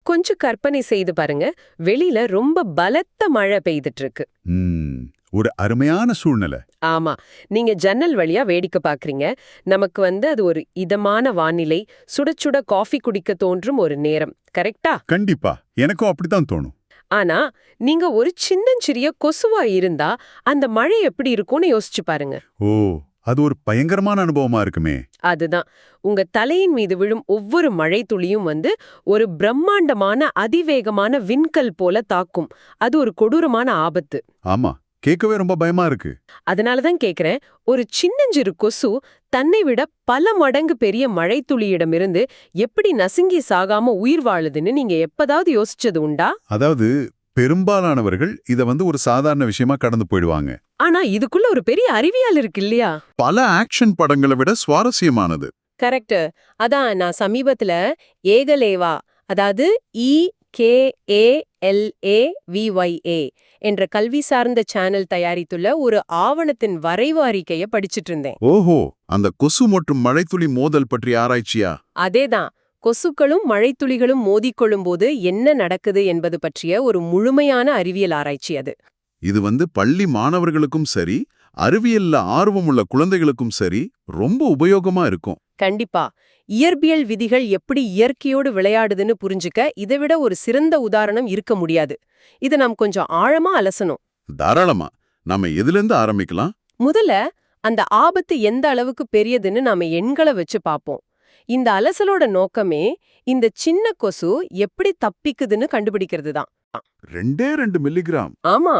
கொஞ்சம் கற்பனை செய்து பாருங்க. வெளியில ரொம்ப பலத்த மழை பெய்துட்டு இருக்கு. ஒரு அருமையான சூழ்நிலை. ஆமா, நீங்க ஜன்னல் வழியா வேடிக்கை பாக்குறீங்க. நமக்கு அது ஒரு இதமான வானிலை, சுட சுட காஃபி குடிக்க தோன்றும் ஒரு நேரம். கரெக்டா? கண்டிப்பா, எனக்கும் அப்படித்தான் தோணும். ஆனா நீங்க ஒரு சின்னஞ்சிறிய கொசுவா இருந்தா அந்த மழை எப்படி இருக்கும்னு யோசிச்சு பாருங்க. ஓ, அது ஒரு பயங்கரமான அனுபவமா இருக்குமே. அதுதான், உங்க தலையின் மீது விழும் ஒவ்வொரு மழை துளியும் ஒரு பிரம்மாண்டமான அதிவேகமான விண்கல் போல தாக்கும். அது ஒரு கொடூரமான ஆபத்து. ஆமா, கேட்கவே ரொம்ப பயமா இருக்கு. அதனாலதான் கேக்குறேன், ஒரு சின்னஞ்சிறு கொசு தன்னை விட பல மடங்கு பெரிய மழை துளியிடமிருந்து எப்படி நசுங்கி சாகாம உயிர் வாழுதுன்னு நீங்க எப்பதாவது யோசிச்சது உண்டா? அதாவது பெரும்பாலானவர்கள் இத ஒரு சாதாரண விஷயமா கடந்து போயிடுவாங்க. ஆனா இதுக்குள்ள ஒரு பெரிய அறிவியல் இருக்கு இல்லையா? பல ஆக்ஷன் படங்களை விட சுவாரஸ்யமானது. கரெக்ட். அதான் நான் சமீபத்துல ஏகலேவா, அதாவது EKALAVYA என்ற கல்வி சார்ந்த சேனல் தயாரித்துள்ள ஒரு ஆவணத்தின் வரைவு அறிக்கையை படிச்சிட்டு இருந்தேன். ஓஹோ, அந்த கொசு மற்றும் மழைத்துளி மோதல் பற்றிய ஆராய்ச்சியா? அதேதான், கொசுக்களும் மழைத்துளிகளும் மோதிக்கொள்ளும் போது என்ன நடக்குது என்பது பற்றிய ஒரு முழுமையான அறிவியல் ஆராய்ச்சி அது. இது பள்ளி மாணவர்களுக்கும் சரி, அறிவியல்ல ஆர்வமுள்ள குழந்தைகளுக்கும் சரி ரொம்ப உபயோகமா இருக்கும். கண்டிப்பா, இயற்பியல் விதிகள் எப்படி இயற்கையோடு விளையாடுதுன்னு புரிஞ்சுக்க இதைவிட ஒரு சிறந்த உதாரணம் இருக்க முடியாது. இதை நாம் கொஞ்சம் ஆழமா அலசணும். தாராளமா. நாம எதிலிருந்து ஆரம்பிக்கலாம்? முதல்ல அந்த ஆபத்து எந்த அளவுக்கு பெரியதுன்னு நாம எண்களை வச்சு பார்ப்போம். இந்த அலசலோட நோக்கமே இந்த சின்ன கொசு எப்படி தப்பிக்குதுன்னு கண்டுபிடிக்கிறது தான். 2 மில்லிகிராம். ஆமா,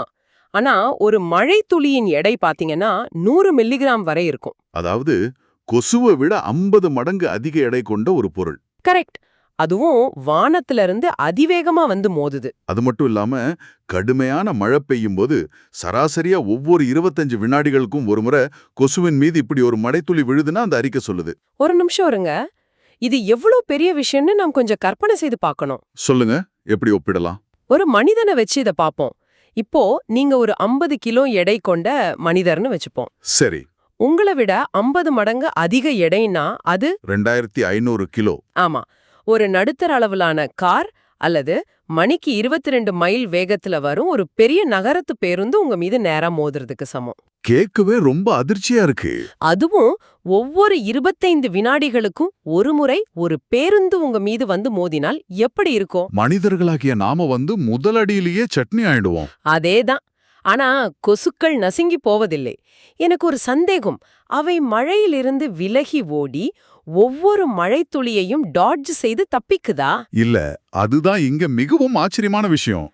ஆனா ஒரு மழை துளியின் எடை பாத்தீங்கன்னா 100 மில்லிகிராம் வரை இருக்கும். அதாவது கொசுவை விட 50 மடங்கு அதிக எடை கொண்ட ஒரு பொருள். கரெக்ட். அதுவும் வானத்துல இருந்து அதிவேகமா மோதுது. அது மட்டும் இல்லாம கடுமையான மழை பெய்யும் போது சராசரியா ஒவ்வொரு 25 வினாடிகளுக்கும் ஒரு முறை கொசுவின் மீது இப்படி ஒரு மழைத்துளி விழுதுன்னா அந்த அறிக்கை சொல்லுது. ஒரு நிமிஷம் இருங்க, இது எவ்வளவு பெரிய விஷயம்னு நாம் கொஞ்சம் கற்பனை செய்து பார்க்கணும். சொல்லுங்க, எப்படி ஒப்பிடலாம்? ஒரு மனிதனை வச்சு இதை பார்ப்போம். இப்போ நீங்க ஒரு 50 கிலோ எடை கொண்ட மனிதர்னு வச்சுப்போம். சரி. உங்களை விட 50 மடங்கு அதிக எடைனா அது 2500 கிலோ. ஆமா, ஒரு நடுத்தர அளவிலான கார் அல்லது மணிக்கு 22 மைல் வேகத்துல வரும் ஒரு பெரிய நகரத்து பேருந்து உங்க மீது நேரா மோதுறதுக்கு சமம். கேட்கவே ரொம்ப அதிர்ச்சியா இருக்கு. அதுவும் ஒவ்வொரு 25 வினாடிகளுக்கும் ஒரு முறை ஒரு பேருந்து உங்க மீது மோதினால் எப்படி இருக்கும்? மனிதர்களாகிய நாம முதலடியிலேயே சட்னி ஆயிடுவோம். அதேதான். ஆனா கொசுக்கள் நசுங்கி போவதில்லை. எனக்கு ஒரு சந்தேகம், அவை மழையிலிருந்து விலகி ஓடி ஒவ்வொரு மழைத்துளியையும் டாட்ஜ் செய்து தப்பிக்குதா? இல்ல, அதுதான் இங்க மிகவும் ஆச்சரியமான விஷயம்.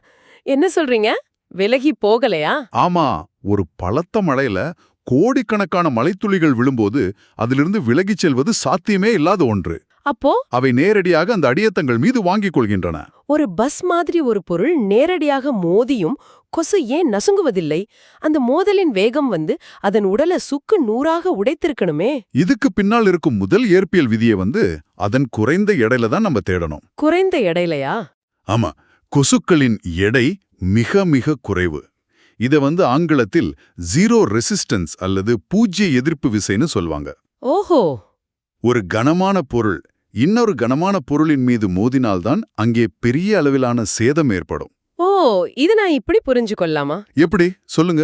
என்ன சொல்றீங்க? விலகி போகலையா? ஆமா, ஒரு பலத்த மழையில கோடிக்கணக்கான மழைத்துளிகள் விழும்போது அதிலிருந்து விலகிச் செல்வது சாத்தியமே இல்லாத ஒன்று. அப்போ அவை நேரடியாக அந்த அடியத்தங்கள் மீது வாங்கிக் கொள்கின்றன. ஒரு பஸ் மாதிரி ஒரு பொருள் நேரடியாக மோதியும் கொசு ஏன் நசுங்குவதில்லை? அந்த மோதலின் வேகம் அதன் உடலை சுக்கு நூறாக உடைத்திருக்கணுமே. இதுக்கு பின்னால் இருக்கும் முதல் இயற்பியல் விதியை அதன் குறைந்த எடையில தான் நம்ம தேடணும். குறைந்த எடையிலையா? ஆமா, கொசுக்களின் எடை மிக மிக குறைவு. இத ஆங்கிலத்தில் ஜீரோ ரெசிஸ்டன்ஸ் அல்லது பூஜ்ய எதிர்ப்பு விசைன்னு சொல்வாங்க. ஓஹோ. ஒரு கனமான பொருள் இன்னொரு கனமான பொருளின் மீது மோதினால்தான் அங்கே பெரிய அளவிலான சேதம் ஏற்படும். ஓ, இது நான் இப்படி புரிஞ்சு கொள்ளாமா? எப்படி சொல்லுங்க?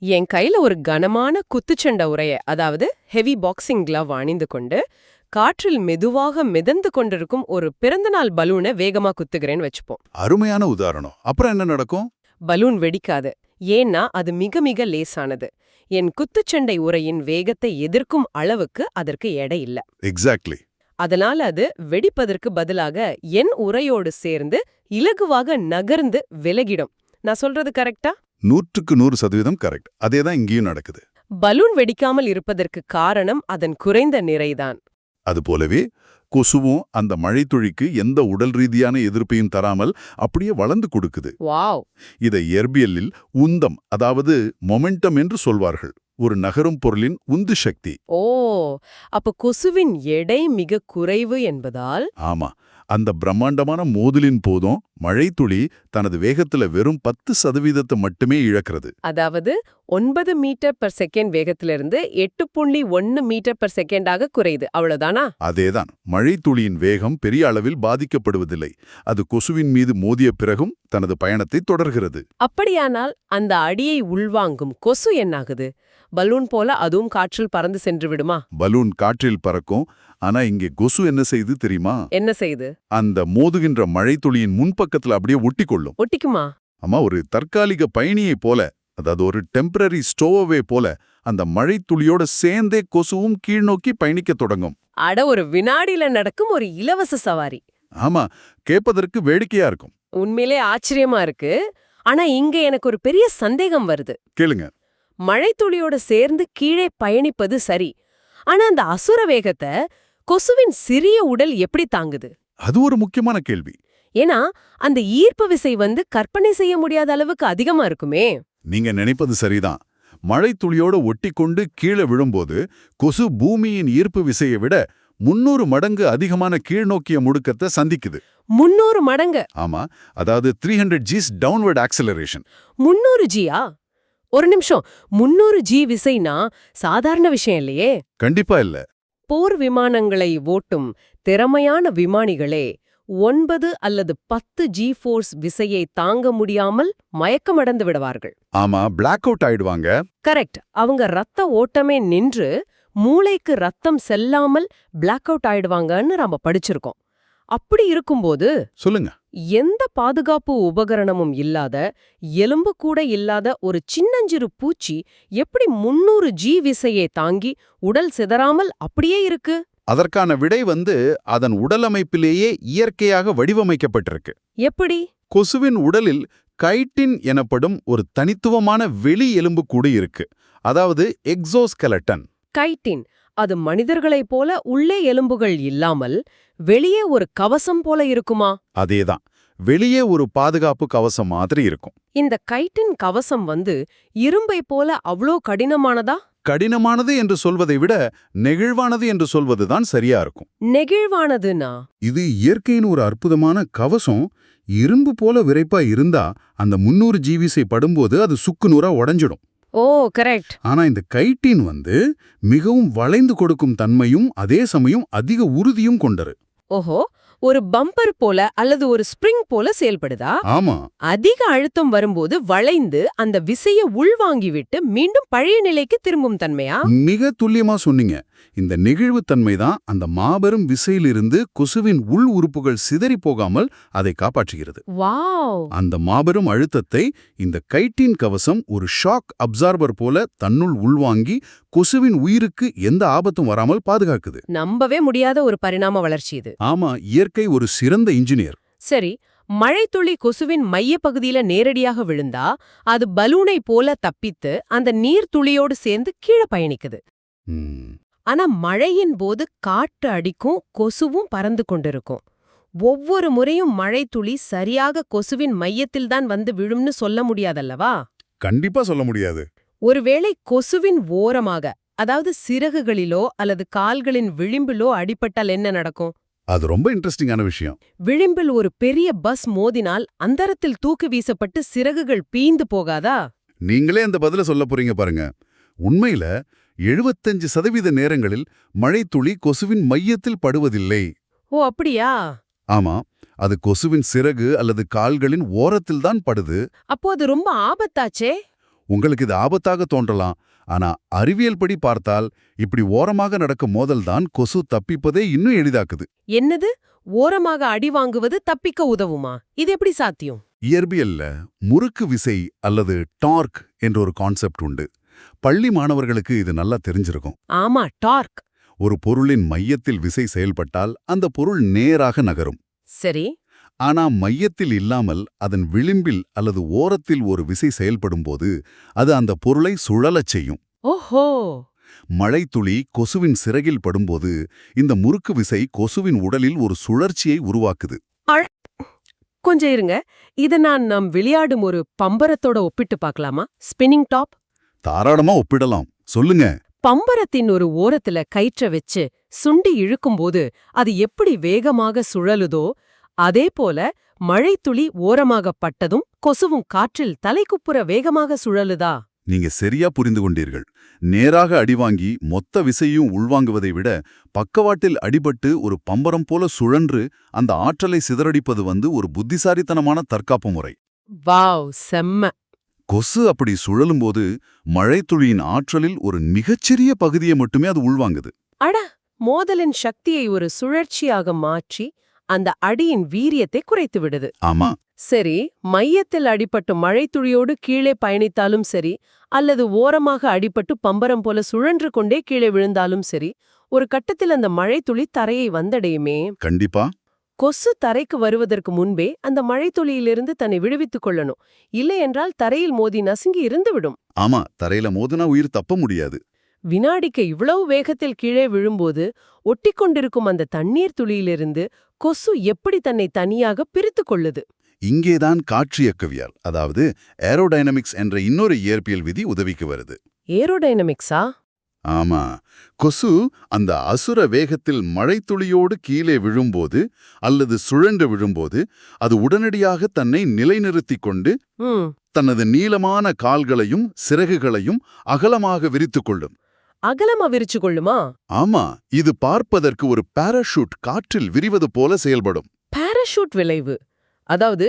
என் கையில ஒரு கனமான குத்துச்சண்டை உரைய, அதாவது ஹெவி பாக்ஸிங் கிளவ் அணிந்து கொண்டு காற்றில் மெதுவாக மிதந்து கொண்டிருக்கும் ஒரு பிறந்தநாள் பலூனை வேகமா குத்துகிறேன்னு வச்சுப்போம். அருமையான உதாரணம். அப்புறம் என்ன நடக்கும்? பலூன் வெடிக்காது. ஏன்னா அது மிக மிக லேசானது. என் குத்துச்சண்டை உரையின் வேகத்தை எதிர்க்கும் அளவுக்கு அதற்கு எடை இல்ல. எக்ஸாக்ட்லி. அதனால அது வெடிப்பதற்கு பதிலாக என் உரையோடு சேர்ந்து இலகுவாக நகர்ந்து விலகிடும். நான் சொல்றது கரெக்டா? 100% கரெக்ட். அதேதான் இங்கேயும் நடக்குது. பலூன் வெடிக்காமல் இருப்பதற்கு காரணம் அதன் குறைந்த நிறைதான். அதுபோலவே கொசுவும் அந்த மழைத்துளிக்கு எந்த உடல் ரீதியான எதிர்ப்பையும் தராமல் அப்படியே வளர்ந்து கொடுக்குது. வாவ். இதை இயற்பியலில் உந்தம், அதாவது மொமெண்டம் என்று சொல்வார்கள். ஒரு நகரும் பொருளின் உந்து சக்தி. ஓ, அப்ப கொசுவின் எடை மிக குறைவு என்பதால்? ஆமா, அந்த பிரம்மாண்டமான மோதலின் போதும் மழைத்துளி தனது வேகத்துல வெறும் 10% மட்டுமே இழக்கிறது. அதாவது 9 மீட்டர் பர் செகண்ட் வேகத்திலிருந்து 8.1 மீட்டர் பர் செகண்டாக குறையுது, அவ்வளவுதானா? அதேதான், மழைத்துளியின் வேகம் பெரிய அளவில் பாதிக்கப்படுவதில்லை. அது கொசுவின் மீது மோதிய பிறகும் தனது பயணத்தை தொடர்கிறது. அப்படியானால் அந்த அடியை உள்வாங்கும் கொசு என்னாகுது? பலூன் போல அதுவும் காற்றில் பறந்து சென்று விடுமா? பலூன் காற்றில் பறக்கும். ஆனா இங்கே கொசு என்ன செய்யுது தெரியுமா? என்ன செய்யுது? அந்த மோதுகின்ற மழைத்துளியின் முன்பக்கத்துல அப்படியே ஒட்டிக்கொள்ளும். ஒட்டிக்குமா? ஆமா, ஒரு தற்காலிக பயணியை போல, அதாவது ஒரு டெம்பரரி ஸ்டோவே போல அந்த மழைத்துளியோட சேர்ந்தே கொசுவும் கீழ்நோக்கி பயணிக்க தொடங்கும். அட, ஒரு வினாடியில நடக்கும் ஒரு இலவச சவாரி. ஆமா, கேட்பதற்கு வேடிக்கையா இருக்கும். உண்மையிலே ஆச்சரியமா இருக்கு. ஆனா இங்க எனக்கு ஒரு பெரிய சந்தேகம் வருது. கேளுங்க. மழைத்துளியோட சேர்ந்து கீழே பயணிப்பது சரி, ஆனா அந்த அசுர வேகத்தை கொசுவின் சிறிய உடல் எப்படி தாங்குது? அது ஒரு முக்கியமான கேள்வி. ஏன்னா அந்த ஈர்ப்பு விசை கற்பனை செய்ய முடியாத அளவுக்கு அதிகமா இருக்குமே. நீங்க நினைப்பது சரிதான். மழைத்துளியோட ஒட்டிக்கொண்டு கீழே விழும்போது கொசு பூமியின் ஈர்ப்பு விசையை விட 300 மடங்கு அதிகமான கீழ்நோக்கிய முடுக்கத்தை சந்திக்குது. 300 மடங்கு? ஆமா, அதாவது 300 G's டவுன்வர்ட் ஆக்சலரேஷன். 300 ஜியா? ஒரு நிமிஷம், 300 ஜி விசைனா சாதாரண விஷயம் இல்லையே. கண்டிப்பா இல்ல. போர் விமானங்களை ஓட்டும் திறமையான விமானிகளே 9 அல்லது 10 ஜி ஃபோர்ஸ் விசையை தாங்க முடியாமல் மயக்கமடைந்து விடுவார்கள். ஆமா, பிளாக் அவுட் ஆயிடுவாங்க. கரெக்ட். அவங்க ரத்த ஓட்டமே நின்று மூளைக்கு ரத்தம் செல்லாமல் பிளாக் அவுட் ஆயிடுவாங்கன்னு நாம படிச்சிருக்கோம். அப்படி இருக்கும்போது சொல்லுங்க, எந்த பாதுகாப்பு உபகரணமும் இல்லாத, எலும்பு கூட இல்லாத ஒரு சின்னஞ்சிறு பூச்சி எப்படி 300 ஜி விசையை தாங்கி உடல் சிதறாமல் அப்படியே இருக்கு? அதற்கான விடை அதன் உடலமைப்பிலேயே இயற்கையாக வடிவமைக்கப்பட்டிருக்கு. எப்படி? கொசுவின் உடலில் கைட்டின் எனப்படும் ஒரு தனித்துவமான வெளி எலும்புக்கூடு இருக்கு. அதாவது எக்ஸோஸ்கெலட்டன். கைட்டின், அது மனிதர்களைப் போல உள்ளே எலும்புகள் இல்லாமல் வெளியே ஒரு கவசம் போல இருக்குமா? அதேதான், வெளியே ஒரு பாதுகாப்பு கவசம் மாதிரி இருக்கும். இந்த கைட்டின் கவசம் இரும்பை போல அவ்ளோ கடினமானதா? கடினமானது என்று சொல்வதை விட நெகிழ்வானது என்று சொல்வதுதான் சரியா இருக்கும். நெகிழ்வானதுனா? இது இயற்கையின் ஒரு அற்புதமான கவசம். இரும்பு போல விரைப்பா இருந்தா அந்த 300 ஜிவிசை படும்போது அது சுக்குநூறா உடைஞ்சிடும். ஓ, கரெக்ட். ஆனா இந்த கைட்டின் மிகவும் வளைந்து கொடுக்கும் தன்மையும் அதே சமயம் அதிக உறுதியும் கொண்டது. ஓஹோ, ஒரு பம்பர் போல அல்லது ஒரு ஸ்ப்ரிங் போல செயல்படுதா? ஆமா, அதிக அழுத்தம் வரும்போது வளைந்து அந்த விசைய உள்வாங்கிவிட்டு மீண்டும் பழைய நிலைக்கு திரும்பும் தன்மையா? மிக துல்லியமா சொன்னீங்க. இந்த நெகிழ்வு தன்மைதான் அந்த மாபெரும் விசையிலிருந்து கொசுவின் உள் உறுப்புகள் சிதறி போகாமல் அதை காப்பாற்றுகிறது. வாவ்! அந்த மாபெரும் அழுத்தத்தை இந்த கைட்டின் கவசம் ஒரு ஷாக் அப்சார்பர் போல தன்னுள் உள்வாங்கி கொசுவின் உயிருக்கு எந்த ஆபத்தும் வராமல் பாதுகாக்குது. நம்பவே முடியாத ஒரு பரிணாம வளர்ச்சி இது. ஆமா, இயற்கை ஒரு சிறந்த இன்ஜினியர். சரி, மழைத்துளி கொசுவின் மையப்பகுதியில நேரடியாக விழுந்தா அது பலூனை போல தப்பித்து அந்த நீர் துளியோடு சேர்ந்து கீழே பயணிக்குது. ஆனா மழையின் போது காற்று அடிக்கும், கொசுவும் பறந்து கொண்டிருக்கும். ஒவ்வொரு முறையும் மழைத்துளி சரியாக கொசுவின் மையத்தில்தான் விழும்னு சொல்ல முடியாதல்லவா? கண்டிப்பா சொல்ல முடியாது. ஒருவேளை கொசுவின் ஓரமாக, அதாவது சிறகுகளிலோ அல்லது கால்களின் விளிம்பிலோ அடிபட்டால் என்ன நடக்கும்? அது ரொம்ப இன்ட்ரெஸ்டிங்கான விஷயம். விளிம்பில் ஒரு பெரிய பஸ் மோதினால் அந்தரத்தில் தூக்கி வீசப்பட்டு சிறகுகள் பீந்து போகாதா? நீங்களே அந்த பதில சொல்ல போறீங்க பாருங்க. உண்மையில 75% நேரங்களில் மழைத்துளி கொசுவின் மையத்தில் படுவதில்லை. ஓ, அப்படியா? ஆமா, அது கொசுவின் சிறகு அல்லது கால்களின் ஓரத்தில்தான் படுது. அப்போ அது ரொம்ப ஆபத்தாச்சே. உங்களுக்கு இது ஆபத்தாக தோன்றலாம். ஆனா அறிவியல் படி பார்த்தால் இப்படி ஓரமாக நடக்கும் மோதல்தான் கொசு தப்பிப்பதே இன்னும் எளிதாக்குது. என்னது? ஓரமாக அடி வாங்குவது தப்பிக்க உதவுமா? இது எப்படி சாத்தியம்? இயற்பியல்ல முறுக்கு விசை அல்லது டார்க் என்ற ஒரு கான்செப்ட் உண்டு. பள்ளி மாணவர்களுக்கு இது நல்லா தெரிஞ்சிருக்கும். ஆமா, டார்க். ஒரு பொருளின் மையத்தில் விசை செயல்பட்டால் அந்த பொருள் நேராக நகரும். சரி. ஆனா மையத்தில் இல்லாமல் அதன் விளிம்பில் அல்லது ஓரத்தில் ஒரு விசை செயல்படும்போது அது அந்த பொருளை சுழலச் செய்யும். ஓஹோ! மழைத்துளி கொசுவின் சிறகில் படும்போது இந்த முறுக்கு விசை கொசுவின் உடலில் ஒரு சுழற்சியை உருவாக்குது. கொஞ்சம் இருங்க, இத நம் விளையாடும் ஒரு பம்பரத்தோட ஒப்பிட்டு பார்க்கலாமா? Spinning top. தாராளமா ஒப்பிடலாம், சொல்லுங்க. பம்பரத்தின் ஒரு ஓரத்துல கயிற்ற வச்சு சுண்டி இழுக்கும்போது அது எப்படி வேகமாக சுழலுதோ அதேபோல மழைத்துளி ஓரமாகப்பட்டதும் கொசுவும் காற்றில் தலைக்குப்புற வேகமாக சுழலுதா? நீங்க சரியா புரிந்து கொண்டீர்கள். நேராக அடிவாங்கி மொத்த விசையும் உள்வாங்குவதை விட பக்கவாட்டில் அடிபட்டு ஒரு பம்பரம் போல சுழன்று அந்த ஆற்றலை சிதறடிப்பது ஒரு புத்திசாலித்தனமான தற்காப்பு முறை. வாவ், செம்ம. கொசு அப்படி சுழலும்போது மழைத்துளியின் ஆற்றலில் ஒரு மிகச்சிறிய பகுதியை மட்டுமே அது உள்வாங்குது. அட, மோதலின் சக்தியை ஒரு சுழற்சியாக மாற்றி அந்த அடியின் வீரியத்தை குறைத்து விடுது. ஆமா, சரி, மையத்தில் அடிபட்டு மழைத்துளியோடு கீழே பயணித்தாலும் சரி, அல்லது ஓரமாக அடிபட்டு பம்பரம் போல சுழன்று கொண்டே கீழே விழுந்தாலும் சரி, ஒரு கட்டத்தில் அந்த மழைத்துளி தரையை வந்தடையுமே. கண்டிப்பா. கொசு தரைக்கு வருவதற்கு முன்பே அந்த மழைத்துளியிலிருந்து தன்னை விடுவித்துக் கொள்ளணும். இல்லையென்றால் தரையில் மோதி நசுங்கி இருந்துவிடும். ஆமா, தரையில மோதுனா உயிர் தப்ப முடியாது. வினாடிக்கு இவ்வளவு வேகத்தில் கீழே விழும்போது ஒட்டிக்கொண்டிருக்கும் அந்த தண்ணீர் துளியிலிருந்து கொசு எப்படி தன்னை தனியாக பிரித்துக் கொள்ளுது? இங்கேதான் காற்றியக்கவியல், அதாவது ஏரோடைனமிக்ஸ் என்ற இன்னொரு இயற்பியல் விதி உதவிக்கு வருது. ஏரோடைனமிக்ஸா? ஆமா, கொசு அந்த அசுர வேகத்தில் மழைத்துளியோடு கீழே விழும்போது அல்லது சுழன்று விழும்போது அது உடனடியாக தன்னை நிலைநிறுத்திக் கொண்டு தனது நீளமான கால்களையும் சிறகுகளையும் அகலமாக விரித்துக் கொள்ளும். அகலமா விரிச்சு கொள்ளுமா? ஆமா, இது பார்ப்பதற்கு ஒரு பாராஷூட் காற்றில் விரிவது போல செயல்படும். பாராஷூட் விளைவு, அதாவது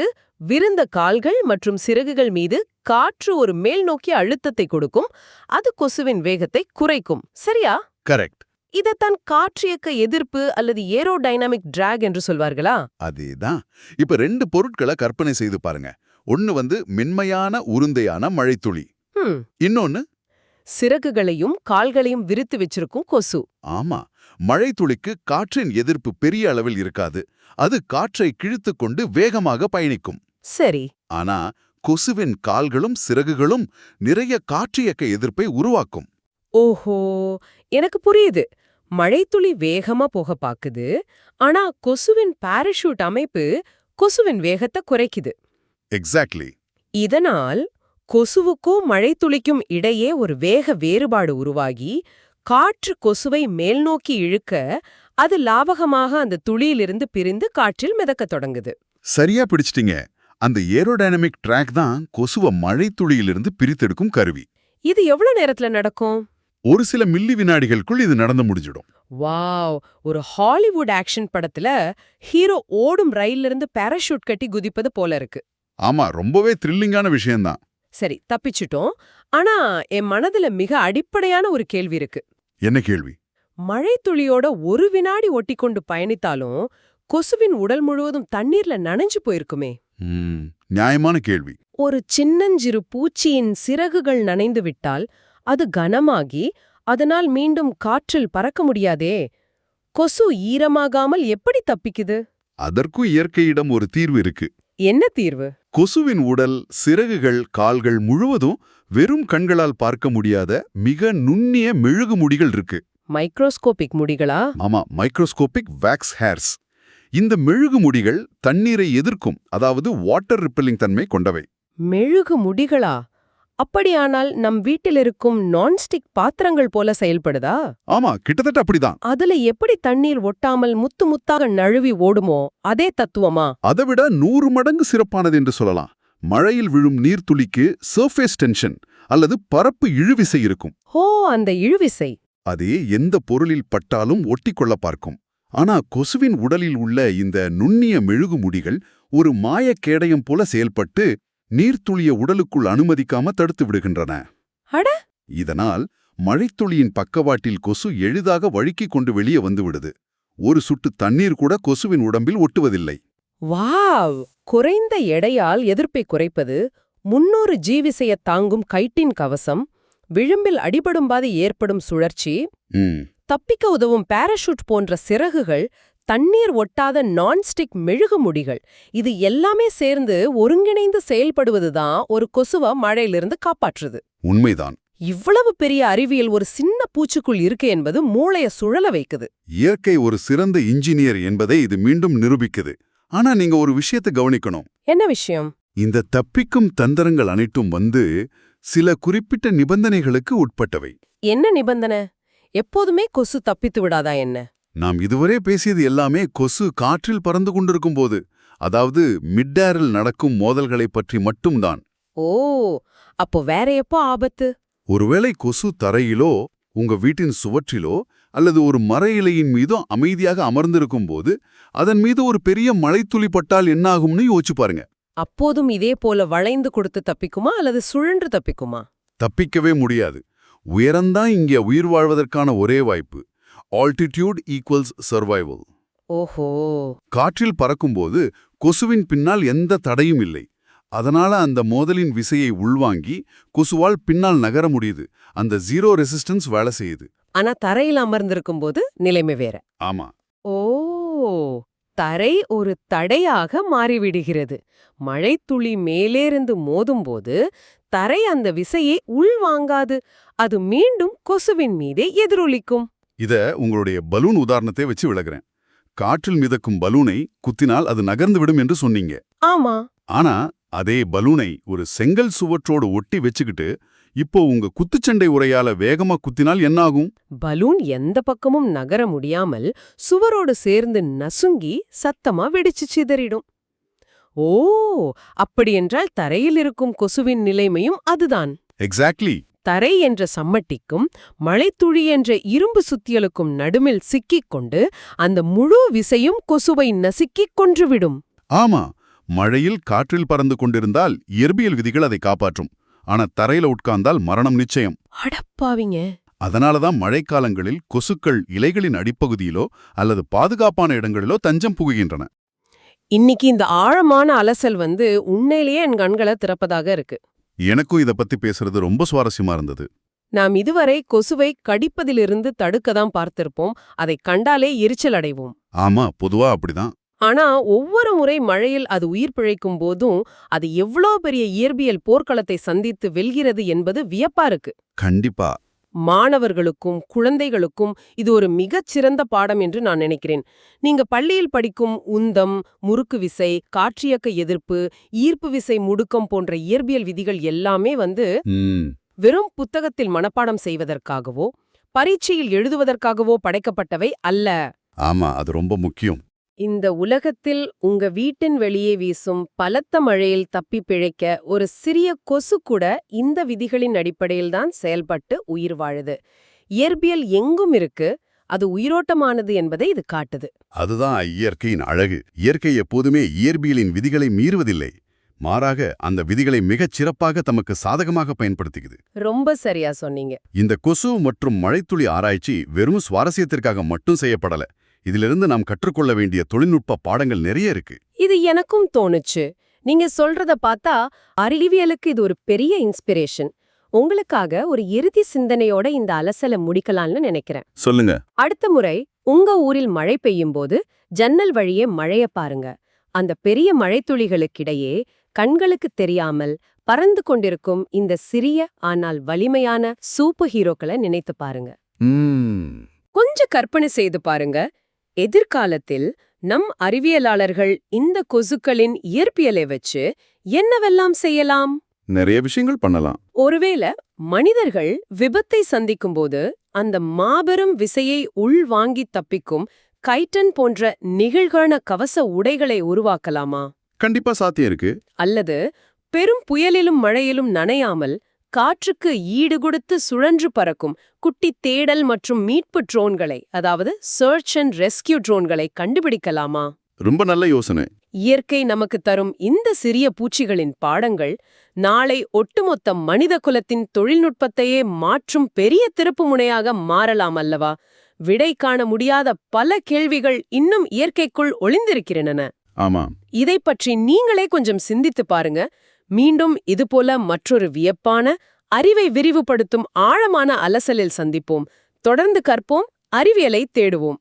விரிந்த கால்கள் மற்றும் சிறகுகள் மீது காற்று ஒரு மேல் நோக்கிய அழுத்தத்தை கொடுக்கும். அது கொசுவின் வேகத்தை குறைக்கும். சரியா? கரெக்ட். இதத்தான் காற்றியக்க எதிர்ப்பு அல்லது ஏரோடைனமிக் டிராக் என்று சொல்வார்களா? அதேதான். இப்ப 2 பொருட்களை கற்பனை செய்து பாருங்க. ஒன்னு மென்மையான உருந்தையான மழைத்துளி, இன்னொன்னு சிறகுகளையும் கால்களையும் விரித்து வச்சிருக்கும் கொசு. ஆமா, மழைத்துளிக்கு காற்றின் எதிர்ப்பு பெரிய அளவில் இருக்காது. அது காற்றை கிழித்துக் கொண்டு வேகமாக பயணிக்கும். சரி. ஆனா கொசுவின் கால்களும் சிறகுகளும் நிறைய காற்றியக்க எதிர்ப்பை உருவாக்கும். ஓஹோ, எனக்கு புரியுது. மழைத்துளி வேகமா போக பாக்குது, ஆனா கொசுவின் பாராஷூட் அமைப்பு கொசுவின் வேகத்தை குறைக்குது. எக்ஸாக்ட்லி. இதனால் கொசுவுக்கும் மழைத்துளிக்கும் இடையே ஒரு வேக வேறுபாடு உருவாகி காற்று கொசுவை மேல்நோக்கி இழுக்க அது லாவகமாக அந்த துளியிலிருந்து பிரிந்து காற்றில் மிதக்கத் தொடங்குது. சரியா பிடிச்சிட்டீங்க. அந்த ஏரோடைனமிக் ட்ராக் தான் கொசுவ மழைத்துளியிலிருந்து பிரித்தெடுக்கும் கருவி. இது எவ்வளவு நேரத்துல நடக்கும்? ஒரு சில மில்லி வினாடிகளுக்குள் இது நடந்து முடிஞ்சிடும். வாவ், ஒரு ஹாலிவுட் ஆக்ஷன் படத்துல ஹீரோ ஓடும் ரயிலிருந்து பாராஷூட் கட்டி குதிப்பது போல இருக்கு. ஆமா, ரொம்பவே த்ரில்லிங்கான விஷயம்தான். சரி, தப்பிச்சிட்டோம். ஆனா என் மனதுல மிக அடிப்படையான ஒரு கேள்வி இருக்கு. என்ன கேள்வி? மழைத்துளியோட ஒரு வினாடி ஒட்டிக்கொண்டு பயணித்தாலும் கொசுவின் உடல் முழுவதும் தண்ணீர்ல நனைஞ்சு போயிருக்குமே. நியாயமான கேள்வி. ஒரு சின்னஞ்சிறு பூச்சியின் சிறகுகள் நனைந்து விட்டால் அது கனமாகி அதனால் மீண்டும் காற்றில் பறக்க முடியாதே. கொசு ஈரமாகாமல் எப்படி தப்பிக்குது? அதற்கும் இயற்கையிடம் ஒரு தீர்வு இருக்கு. என்ன தீர்வு? கொசுவின் உடல், சிறகுகள், கால்கள் முழுவதும் வெறும் கண்களால் பார்க்க முடியாத மிக நுண்ணிய மெழுகு முடிகள் இருக்கு. மைக்ரோஸ்கோபிக் முடிகளா? ஆமா, மைக்ரோஸ்கோபிக் வேக்ஸ் ஹேர்ஸ். இந்த மெழுகு முடிகள் தண்ணீரை எதிர்க்கும், அதாவது வாட்டர் ரிப்பெல்லிங் தன்மை கொண்டவை. மெழுகு முடிகளா? அப்படியானால் நம் வீட்டில் இருக்கும் நான்ஸ்டிக் பாத்திரங்கள் போல செயல்படுதா? ஆமா, கிட்டத்தட்ட அப்படிதான். அதுல எப்படி தண்ணீர் ஒட்டாமல் முத்து முத்தாக நழுவி ஓடுமோ அதே தத்துவமா? அதைவிட 100 மடங்கு சிறப்பானது என்று சொல்லலாம். மழையில் விழும் நீர்த்துளிக்கு சர்ஃபேஸ் டென்ஷன் அல்லது பரப்பு இழுவிசை இருக்கும். ஓ, அந்த இழுவிசை. அதே எந்த பொருளில் பட்டாலும் ஒட்டிக்கொள்ள பார்க்கும். ஆனா கொசுவின் உடலில் உள்ள இந்த நுண்ணிய மெழுகு முடிகள் ஒரு மாயக்கேடயம் போல செயல்பட்டு நீர்த்துளிய உடலுக்குள் அனுமதிக்காம தடுத்து விடுகின்றன. அட! இதனால் மழைத்துளியின் பக்கவாட்டில் கொசு எளிதாக வழுக்கிக் கொண்டு வெளியே வந்துவிடுது. ஒரு சொட்டு தண்ணீர் கூட கொசுவின் உடம்பில் ஒட்டுவதில்லை. வாவ்! குறைந்த எடையால் எதிர்ப்பை குறைப்பது, 300 ஜீவிசைய தாங்கும் கைட்டின் கவசம், விளிம்பில் அடிபடும்பாது ஏற்படும் சுழற்சி, தப்பிக்க உதவும் பாராஷூட் போன்ற சிறகுகள், தண்ணீர் ஒட்டாத நான்ஸ்டிக் மெழுகு முடிகள், இது எல்லாமே சேர்ந்து ஒருங்கிணைந்து செயல்படுவதுதான் ஒரு கொசுவ மழையிலிருந்து காப்பாற்றுது. உண்மைதான். இவ்வளவு பெரிய அறிவியல் ஒரு சின்ன பூச்சிக்குள் இருக்கு என்பது மூளைய சுழல வைக்குது. இயற்கை ஒரு சிறந்த இன்ஜினியர் என்பதை இது மீண்டும் நிரூபிக்குது. ஆனா நீங்க ஒரு விஷயத்தை கவனிக்கணும். என்ன விஷயம்? இந்த தப்பிக்கும் தந்திரங்கள் அனைத்தும் சில குறிப்பிட்ட நிபந்தனைகளுக்கு உட்பட்டவை. என்ன நிபந்தனை? எப்போதுமே கொசு தப்பித்து விடாதா என்ன? நாம் இதுவரை பேசியது எல்லாமே கொசு காற்றில் பறந்து கொண்டிருக்கும் போது. அதாவது மிட்டேரில் நடக்கும் மோதல்களை பற்றி மட்டும்தான். ஓ, அப்போ வேற எப்போ ஆபத்து? ஒருவேளை கொசு தரையிலோ உங்க வீட்டின் சுவற்றிலோ அல்லது ஒரு மர இலையின் மீதோ அமைதியாக அமர்ந்திருக்கும் போது அதன் மீது ஒரு பெரிய மழைத்துளி பட்டால் என்னாகும்னு யோசிச்சு பாருங்க. அப்போதும் இதே போல வளைந்து கொடுத்து தப்பிக்குமா அல்லது சுழன்று தப்பிக்குமா? தப்பிக்கவே முடியாது. உயரம்தான் இங்கே உயிர் வாழ்வதற்கான ஒரே வாய்ப்பு. Altitude equals survival. ஓஹோ. காற்றில் பறக்கும்போது கொசுவின் பின்னால் எந்த தடையும் இல்லை. அதனால அந்த மோதலின் விசையை உள்வாங்கி கொசுவால் பின்னால் நகர முடியுது. அந்த ஜீரோ ரெசிஸ்டன்ஸ் வேலை செய்யுது. ஆனா தரையில் அமர்ந்திருக்கும் போது நிலைமை வேற. ஆமா. ஓ, தரை ஒரு தடையாக மாறிவிடுகிறது. மழைத்துளி மேலேருந்து மோதும்போது தரை அந்த விசையை உள்வாங்காது. அது மீண்டும் கொசுவின் மீதே எதிரொலிக்கும். இத உங்களுடைய பலூன் உதாரணத்தை வச்சு விளக்குறேன். காற்றில் மிதக்கும் பலூனை குத்தினால் அது நகர்ந்து விடும் என்று சொன்னீங்க. ஆமா. ஆனா அதே பலூனை ஒரு செங்கல் சுவற்றோடு ஒட்டி வச்சுக்கிட்டு இப்போ உங்க குத்துச்சண்டை உரையால வேகமா குத்தினால் என்னாகும்? பலூன் எந்த பக்கமும் நகர முடியாமல் சுவரோடு சேர்ந்து நசுங்கி சத்தமா வெடிச்சு சிதறிடும். ஓ, அப்படியென்றால் தரையில் இருக்கும் கொசுவின் நிலைமையும் அதுதான். எக்ஸாக்ட்லி. தரை என்ற சம்மட்டிக்கும் மழைத்துளி என்ற இரும்பு சுத்தியலுக்கும் நடுமில் சிக்கிக் கொண்டு அந்த முழு விசையும் கொசுவை நசுக்கிக் கொன்றுவிடும். ஆமா, மழையில் காற்றில் பறந்து கொண்டிருந்தால் இயற்பியல் விதிகள் அதை காப்பாற்றும். ஆனா தரையில உட்கார்ந்தால் மரணம் நிச்சயம். அடப்பாவிங்க. அதனாலதான் மழைக்காலங்களில் கொசுக்கள் இலைகளின் அடிப்பகுதியிலோ அல்லது பாதுகாப்பான இடங்களிலோ தஞ்சம் புகுகின்றன. இன்னைக்கு இந்த ஆழமான அலசல் உண்மையிலேயே என் கண்களை திறப்பதாக இருக்கு. எனக்கும் இத பத்தி பேசுறது ரொம்ப சுவாரஸ்யமா இருந்தது. நாம் இதுவரை கொசுவை கடிப்பதிலிருந்து தடுக்கதான் பார்த்திருப்போம். அதை கண்டாலே எரிச்சல் அடைவோம். ஆமா, பொதுவா அப்படிதான். ஆனா ஒவ்வொரு முறை மழையில் அது உயிர் பிழைக்கும் போதும் அது எவ்வளோ பெரிய இயற்பியல் போர்க்களத்தை சந்தித்து வெல்கிறது என்பது வியப்பா இருக்கு. கண்டிப்பா. மாணவர்களுக்கும் குழந்தைகளுக்கும் இது ஒரு மிகச்சிறந்த பாடம் என்று நான் நினைக்கிறேன். நீங்க பள்ளியில் படிக்கும் உந்தம், முறுக்கு விசை, காற்றியக்க எதிர்ப்பு, ஈர்ப்பு விசை முடுக்கம் போன்ற இயற்பியல் விதிகள் எல்லாமே வெறும் புத்தகத்தில் மனப்பாடம் செய்வதற்காகவோ பரீட்சையில் எழுதுவதற்காகவோ படைக்கப்பட்டவை அல்ல. ஆமா, அது ரொம்ப முக்கியம். இந்த உலகத்தில் உங்க வீட்டின் வெளியே வீசும் பலத்த மழையில் தப்பி பிழைக்க ஒரு சிறிய கொசு கூட இந்த விதிகளின் அடிப்படையில்தான் செயல்பட்டு உயிர் வாழுது. இயற்பியல் எங்கும் இருக்கு, அது உயிரோட்டமானது என்பதை இது காட்டுது. அதுதான் இயற்கையின் அழகு. இயற்கை எப்போதுமே இயற்பியலின் விதிகளை மீறுவதில்லை. மாறாக அந்த விதிகளை மிகச் சிறப்பாக தமக்கு சாதகமாக பயன்படுத்திக்குது. ரொம்ப சரியா சொன்னீங்க. இந்த கொசு மற்றும் மழைத்துளி ஆராய்ச்சி வெறும் சுவாரஸ்யத்திற்காக மட்டும் செய்யப்படல. இதிலிருந்து நாம் கற்றுக்கொள்ள வேண்டிய தொழில்நுட்ப பாடங்கள் நிறைய இருக்கு. இது எனக்கும் தோணுச்சு. நீங்க சொல்றத பார்த்தா அறிவியலுக்கு இது ஒரு பெரிய இன்ஸ்பிரேஷன். உங்களுக்காக ஒரு இறுதி சிந்தனையோட இந்த அலசலை முடிக்கலாம்னு நினைக்கிறேன். சொல்லுங்க. அடுத்த முறை உங்க ஊரில் மழை பெய்யும் போது ஜன்னல் வழியே மழைய பாருங்க. அந்த பெரிய மழைத்துளிகளுக்கிடையே கண்களுக்கு தெரியாமல் பறந்து கொண்டிருக்கும் இந்த சிறிய ஆனால் வலிமையான சூப்பர் ஹீரோக்களை நினைத்து பாருங்க. கொஞ்சம் கற்பனை செய்து பாருங்க. எதிர்காலத்தில் நம் அறிவியலாளர்கள் இந்த கொசுக்களின் இயற்பியலை வச்சு என்னவெல்லாம் செய்யலாம்? நிறைய விஷயங்கள் பண்ணலாம். ஒருவேளை மனிதர்கள் விபத்தை சந்திக்கும்போது அந்த மாபெரும் விசையை உள்வாங்கி தப்பிக்கும் கைட்டன் போன்ற நெகிழ்கான கவச உடைகளை உருவாக்கலாமா? கண்டிப்பா சாத்தியம் இருக்கு. அல்லது பெரும் புயலிலும் மழையிலும் நனையாமல் காற்றுக்கு ஈடு கொடுத்து சுழன்று பறக்கும் குட்டி தேடல் மற்றும் மீட்பு ட்ரோன்களை, அதாவது சர்ச் அண்ட் ரெஸ்கியூ ட்ரோன்களை கண்டுபிடிக்கலாமா? ரொம்ப நல்ல யோசனை. இயற்கை நமக்கு தரும் இந்த சிறிய பூச்சிகளின் பாடங்கள் நாளை ஒட்டுமொத்த மனித குலத்தின் தொழில்நுட்பத்தையே மாற்றும் பெரிய திருப்புமுனையாக மாறலாம் அல்லவா? விடை காண முடியாத பல கேள்விகள் இன்னும் இயற்கைக்குள் ஒளிந்திருக்கின்றன. ஆமா. இதை பற்றி நீங்களே கொஞ்சம் சிந்தித்து பாருங்க. மீண்டும் இதுபோல மற்றொரு வியப்பான, அறிவை விரிவுபடுத்தும் ஆழமான அலசலில் சந்திப்போம். தொடர்ந்து கற்போம், அறிவியலை தேடுவோம்.